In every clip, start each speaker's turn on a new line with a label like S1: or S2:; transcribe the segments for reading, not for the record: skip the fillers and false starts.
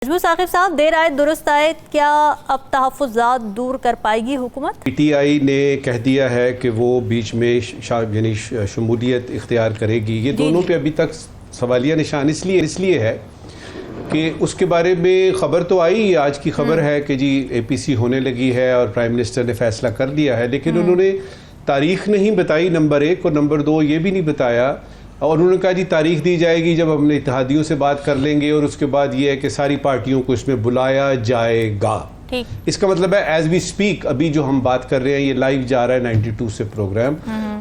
S1: मजबूर साकिब साहब, देर आए दुरुस्त आए, क्या अब तहफ़्फ़ुज़ात दूर कर पाएगी हुकूमत?
S2: पीटीआई ने कह दिया है कि वो बीच में यानी शमूलियत इख्तियार करेगी। ये दोनों पे अभी तक सवालिया निशान इसलिए है कि उसके बारे में ख़बर तो आई, आज की खबर है कि जी एपीसी होने लगी है और प्राइम मिनिस्टर ने फ़ैसला कर लिया है, लेकिन उन्होंने तारीख नहीं बताई, नंबर 1, और नंबर 2 ये भी नहीं बताया। और उन्होंने कहा जी तारीख दी जाएगी जब हमने इत्तेहादियों से बात कर लेंगे, और उसके बाद ये है कि सारी पार्टियों को इसमें बुलाया जाएगा। इसका मतलब है एज वी स्पीक, अभी जो हम बात कर रहे हैं ये लाइव जा रहा है 92 से प्रोग्राम,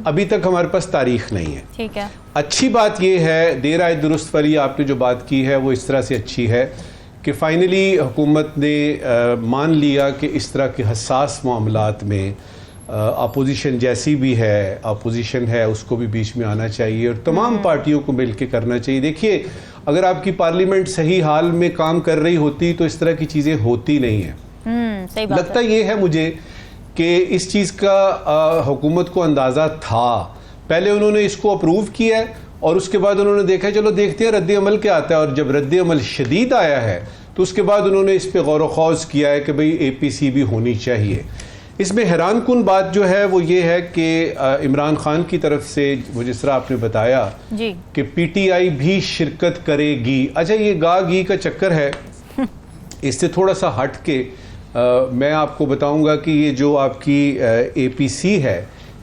S2: अभी तक हमारे पास तारीख नहीं है।
S1: ठीक है।
S2: अच्छी बात ये है, देर आए दुरुस्त वाली आपने जो बात की है वो इस तरह से अच्छी है कि फाइनली हुकूमत ने मान लिया कि इस तरह के हसास मामलात में अपोजिशन जैसी भी है, अपोजिशन है, उसको भी बीच में आना चाहिए और तमाम पार्टियों को मिलकर करना चाहिए। देखिए, अगर आपकी पार्लियामेंट सही हाल में काम कर रही होती तो इस तरह की चीज़ें होती नहीं है।
S1: सही बात
S2: लगता ये है मुझे कि इस चीज़ का हुकूमत को अंदाज़ा था। पहले उन्होंने इसको अप्रूव किया है और उसके बाद उन्होंने देखा चलो देखते हैं रद्द अमल क्या आता है, और जब रद्द अमल शदीद आया है तो उसके बाद उन्होंने इस पर गौर व खौज किया है कि भाई एपीसी भी होनी चाहिए। इसमें हैरान कुन बात जो है वो ये है कि इमरान खान की तरफ से वो जिस तरह आपने बताया
S1: जी
S2: कि पीटीआई भी शिरकत करेगी। अच्छा, ये गा गी का चक्कर है, इससे थोड़ा सा हट के मैं आपको बताऊंगा कि ये जो आपकी एपीसी है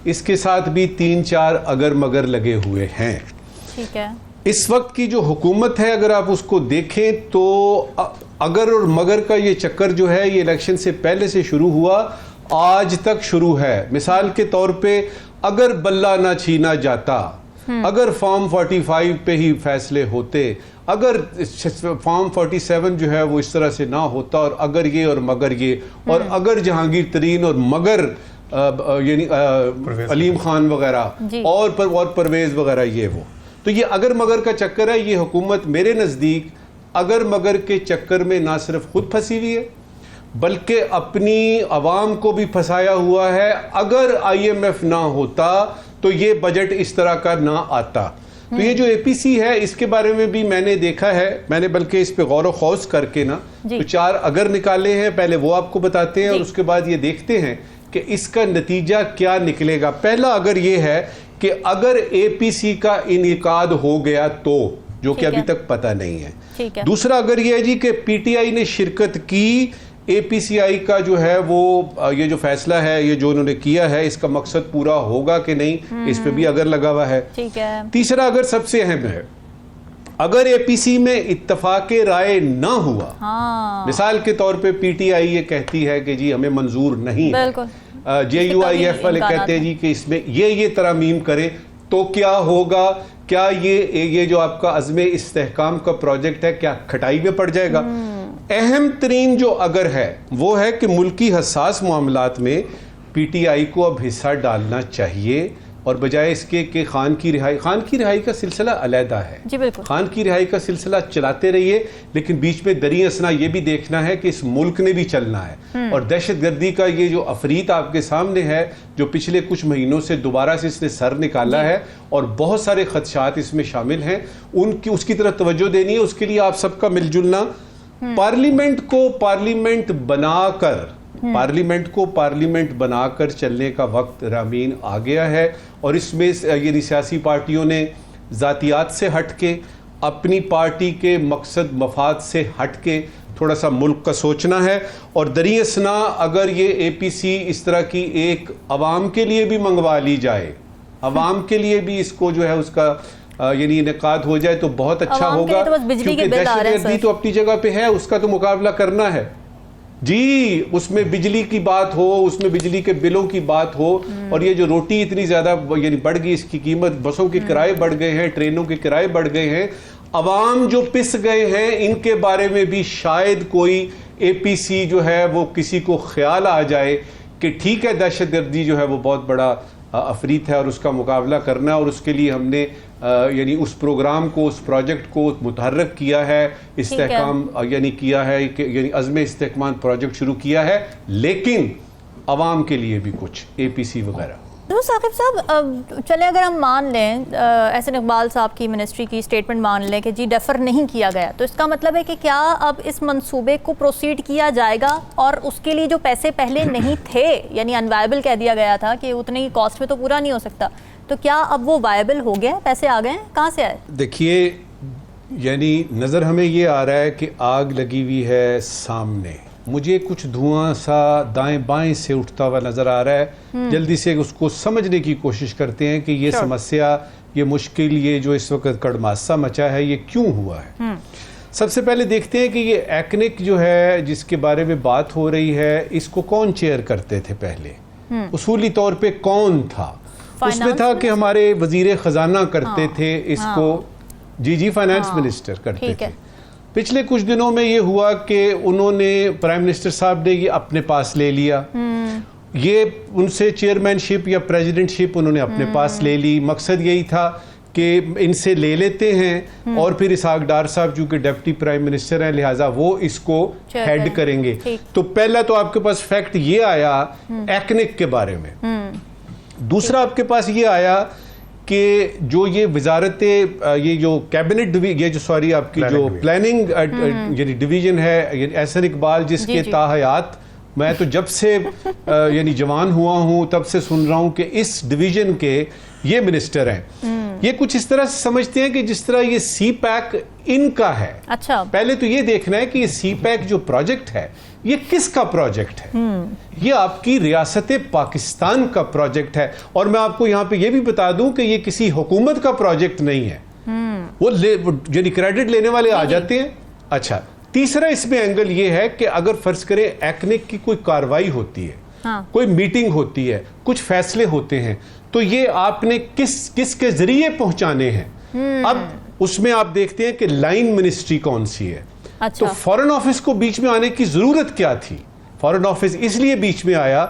S2: इसके साथ भी 3-4 अगर मगर लगे हुए हैं।
S1: ठीक है।
S2: इस वक्त की जो हुकूमत है अगर आप उसको देखें तो अगर और मगर का ये चक्कर जो है ये इलेक्शन से पहले से शुरू हुआ, आज तक शुरू है। मिसाल के तौर पे अगर बल्ला ना छीना जाता, अगर फॉर्म 45 पे ही फैसले होते, अगर फॉर्म 47 जो है वो इस तरह से ना होता, और अगर ये और मगर ये, और अगर जहांगीर तरीन और मगर यानी अलीम खान वगैरह और परवेज वगैरह ये वो, तो ये अगर मगर का चक्कर है। ये हुकूमत मेरे नज़दीक अगर मगर के चक्कर में ना सिर्फ खुद फंसी हुई है बल्कि अपनी अवाम को भी फंसाया हुआ है। अगर आईएमएफ ना होता तो ये बजट इस तरह का ना आता। तो ये जो एपीसी है इसके बारे में भी मैंने देखा है, मैंने बल्कि इस पे गौर व खौज करके ना तो 4 अगर निकाले हैं, पहले वो आपको बताते हैं और उसके बाद ये देखते हैं कि इसका नतीजा क्या निकलेगा। पहला अगर ये है कि अगर एपीसी का इनेकाद हो गया तो, जो कि अभी तक पता नहीं है। दूसरा अगर ये है जी कि पीटीआई ने शिरकत की, एपीसीआई का जो है वो ये जो फैसला है, ये जो उन्होंने किया है, इसका मकसद पूरा होगा कि नहीं, इस पे भी अगर लगा हुआ है।
S1: ठीक है।
S2: तीसरा अगर सबसे अहम है, अगर एपीसी में इत्तफाके राय ना हुआ, मिसाल के तौर पे पीटीआई ये कहती है कि जी हमें मंजूर नहीं है, JUIF वाले कहते हैं जी कि इसमें ये तरामीम करे, तो क्या होगा? क्या ये जो आपका अज़्म इस्तेहकाम का प्रोजेक्ट है क्या खटाई में पड़ जाएगा? अहम तरीन जो अगर है वो है कि मुल्की हसास मामलात में पीटीआई को अब हिस्सा डालना चाहिए, और बजाय इसके कि खान की रिहाई का सिलसिला अलहदा है।
S1: जी बिल्कुल।
S2: खान की रिहाई का सिलसिला चलाते रहिए, लेकिन बीच में दरी असना ये भी देखना है कि इस मुल्क ने भी चलना है। और दहशतगर्दी का ये जो अफरीत आपके सामने है, जो पिछले कुछ महीनों से दोबारा से इसने सर निकाला है और बहुत सारे खदशात इसमें शामिल हैं, उसकी तरफ तवज्जो देनी है। उसके लिए आप सबका मिलजुलना, पार्लियामेंट को पार्लियामेंट बनाकर चलने का वक्त रामीन आ गया है। और इसमें ये सियासी पार्टियों ने जातियात से हट के, अपनी पार्टी के मकसद मफाद से हट के थोड़ा सा मुल्क का सोचना है। और दरियसना अगर ये एपीसी इस तरह की एक अवाम के लिए भी मंगवा ली जाए, अवाम के लिए भी इसको जो है उसका यानी इनेकाद हो जाए तो बहुत अच्छा होगा, क्योंकि दहशतगर्दी तो अपनी जगह पे है, उसका तो मुकाबला करना है जी। उसमें बिजली की बात हो, उसमें बिजली के बिलों की बात हो, और ये जो रोटी इतनी ज्यादा यानी बढ़ गई, इसकी कीमत, बसों के किराए बढ़ गए हैं, ट्रेनों के किराए बढ़ गए हैं, अवाम जो पिस गए हैं, इनके बारे में भी शायद कोई एपीसी जो है वो किसी को ख्याल आ जाए कि ठीक है दहशतगर्दी जो है वो बहुत बड़ा अफरीत है और उसका मुकाबला करना है, और उसके लिए हमने यानी उस प्रोग्राम को, उस प्रोजेक्ट को मुतहर्रक किया है, इस्तेहकाम यानी किया है, यानी अज़्म इस्तेहकाम प्रोजेक्ट शुरू किया है, लेकिन अवाम के लिए भी कुछ एपीसी वगैरह।
S1: दुरुस्त साकिब साहब, चले अगर हम मान लें एहसन इकबाल साहब की मिनिस्ट्री की स्टेटमेंट मान लें कि जी डेफर नहीं किया गया, तो इसका मतलब है कि क्या अब इस मंसूबे को प्रोसीड किया जाएगा और उसके लिए जो पैसे पहले नहीं थे, यानी अनवायबल कह दिया गया था कि उतनी ही कॉस्ट में तो पूरा नहीं हो सकता, तो क्या अब वो वायबल हो गया, पैसे आ गए हैं, कहाँ से आए?
S2: देखिए, यानी नज़र हमें ये आ रहा है कि आग लगी हुई है सामने, मुझे कुछ धुआं सा दाएं बाएं से उठता हुआ नज़र आ रहा है। जल्दी से उसको समझने की कोशिश करते हैं कि ये समस्या, ये मुश्किल, ये जो इस वक्त कड़मासा मचा है, ये क्यों हुआ है। सबसे पहले देखते हैं कि ये एक्निक जो है जिसके बारे में बात हो रही है, इसको कौन चेयर करते थे पहले, उसूली तौर पे कौन था? उसमें था कि हमारे वजीर खजाना करते थे इसको। जी, फाइनेंस मिनिस्टर करते थे। पिछले कुछ दिनों में ये हुआ कि उन्होंने, प्राइम मिनिस्टर साहब ने ये अपने पास ले लिया, ये उनसे चेयरमैनशिप या प्रेसिडेंटशिप उन्होंने अपने पास ले ली। मकसद यही था कि इनसे ले लेते हैं और फिर इसहाक डार साहब चूंकि डिप्टी प्राइम मिनिस्टर हैं, लिहाजा वो इसको हेड करेंगे। तो पहला तो आपके पास फैक्ट ये आया एक्निक के बारे में। दूसरा आपके पास ये आया कि जो ये वजारत, ये जो कैबिनेट, ये जो सॉरी आपकी जो प्लानिंग यानी डिवीजन है, एहसन इकबाल जिसके ताहयात मैं तो जब से यानी जवान हुआ हूँ तब से सुन रहा हूँ कि इस डिवीजन के ये मिनिस्टर हैं। ये कुछ इस तरह से समझते हैं कि जिस तरह ये सी पैक इनका है। अच्छा, पहले तो ये देखना है कि ये सी पैक जो प्रोजेक्ट है ये किसका प्रोजेक्ट है। ये आपकी रियासत पाकिस्तान का प्रोजेक्ट है। और मैं आपको यहाँ पे ये भी बता दूं कि ये किसी हुकूमत का प्रोजेक्ट नहीं है। वो यानी क्रेडिट लेने वाले आ जाते हैं। अच्छा, तीसरा इसमें एंगल ये है कि अगर फर्ज करें एक्निक की कोई कार्रवाई होती है, कोई मीटिंग होती है, कुछ फैसले होते हैं, तो ये आपने किसके जरिए पहुंचाने हैं। अब उसमें आप देखते हैं कि लाइन मिनिस्ट्री कौन सी है। अच्छा। तो फॉरेन ऑफिस को बीच में आने की जरूरत क्या थी? फॉरेन ऑफिस इसलिए बीच में आया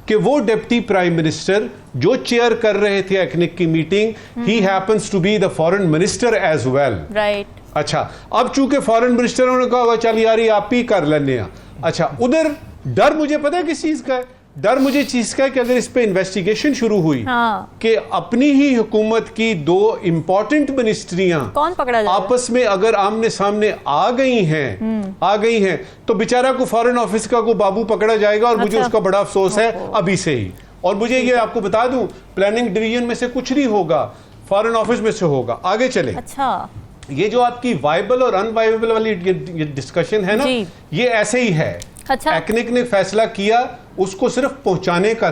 S2: कि वो डिप्टी प्राइम मिनिस्टर जो चेयर कर रहे थे एक्निक की meeting, he happens to be the foreign minister as well. Right. अच्छा, अब चूंकि फॉरेन मिनिस्टर ने कहा चल यार ये आप ही कर लेने। अच्छा, उधर डर मुझे पता है किस चीज का है। डर मुझे चीज का है कि अगर इस पे इन्वेस्टिगेशन शुरू हुई कि अपनी ही हुकूमत की दो इंपॉर्टेंट मिनिस्ट्रियां कौन पकड़ा जाएगा, आपस में अगर आमने सामने आ गई हैं तो बेचारा को फॉरेन ऑफिस का को बाबू पकड़ा जाएगा। और मुझे उसका बड़ा अफसोस है अभी से ही। और मुझे ये आपको बता दूं, प्लानिंग डिवीजन में से कुछ नहीं होगा, फॉरेन ऑफिस में से होगा। आगे चले। अच्छा, ये जो आपकी वाइबल और अनवाइबल वाली ये डिस्कशन है ना, ये ऐसे ही है। अच्छा। एक्निक ने फैसला किया, उसको सिर्फ पहुंचाने का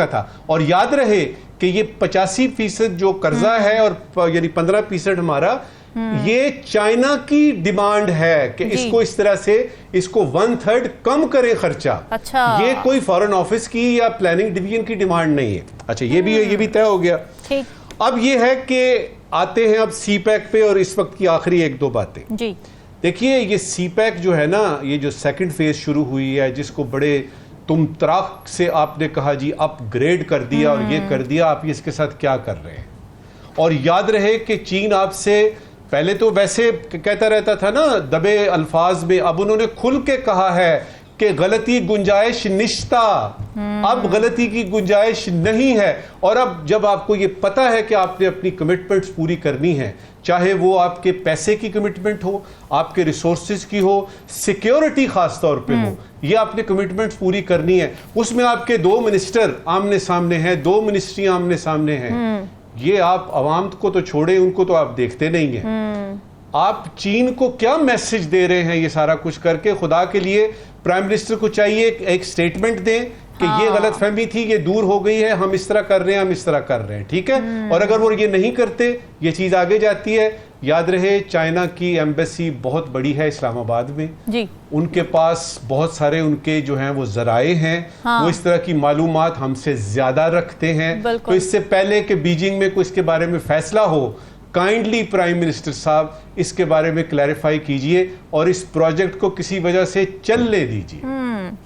S2: था। और याद रहे कि ये 85% जो कर्जा है और यानी 15% हमारा, ये चाइना की डिमांड है कि इसको इस तरह से इसको 1/3 कम करे खर्चा। अच्छा। ये कोई फॉरेन ऑफिस की या प्लानिंग डिवीजन की डिमांड नहीं है। अच्छा, ये भी तय हो गया। अब ये है कि आते हैं अब सी पैक पे, और इस वक्त की आखिरी एक दो बातें जी। देखिए, ये सी पैक जो है ना, ये जो सेकंड फेज शुरू हुई है, जिसको बड़े तुम तराक से आपने कहा जी अपग्रेड कर दिया और ये कर दिया, आप इसके साथ क्या कर रहे हैं। और याद रहे कि चीन आपसे पहले तो वैसे कहता रहता था ना दबे अल्फाज में, अब उन्होंने खुल के कहा है कि गलती गुंजाइश निश्ता, अब गलती की गुंजाइश नहीं है। और अब जब आपको ये पता है कि आपने अपनी कमिटमेंट्स पूरी करनी है, चाहे वो आपके पैसे की कमिटमेंट हो, आपके रिसोर्सेज की हो, सिक्योरिटी खास तौर पे हो, ये आपने कमिटमेंट्स पूरी करनी है। उसमें आपके दो मिनिस्टर आमने सामने हैं, दो मिनिस्ट्रियां आमने सामने हैं। ये आप अवाम को तो छोड़े, उनको तो आप देखते नहीं हैं। आप चीन को क्या मैसेज दे रहे हैं ये सारा कुछ करके? खुदा के लिए प्राइम मिनिस्टर को चाहिए एक स्टेटमेंट दें कि ये गलत फहमी थी, ये दूर हो गई है, हम इस तरह कर रहे हैं, हम इस तरह कर रहे हैं, ठीक है। और अगर वो ये नहीं करते, ये चीज आगे जाती है। याद रहे, चाइना की एम्बेसी बहुत बड़ी है इस्लामाबाद में जी। उनके पास बहुत सारे उनके जो हैं वो जराए हैं। वो इस तरह की मालूमात हमसे ज्यादा रखते हैं। तो इससे पहले कि बीजिंग में कोई इसके बारे में फैसला हो, काइंडली प्राइम मिनिस्टर साहब इसके बारे में क्लैरिफाई कीजिए और इस प्रोजेक्ट को किसी वजह से चलने दीजिए।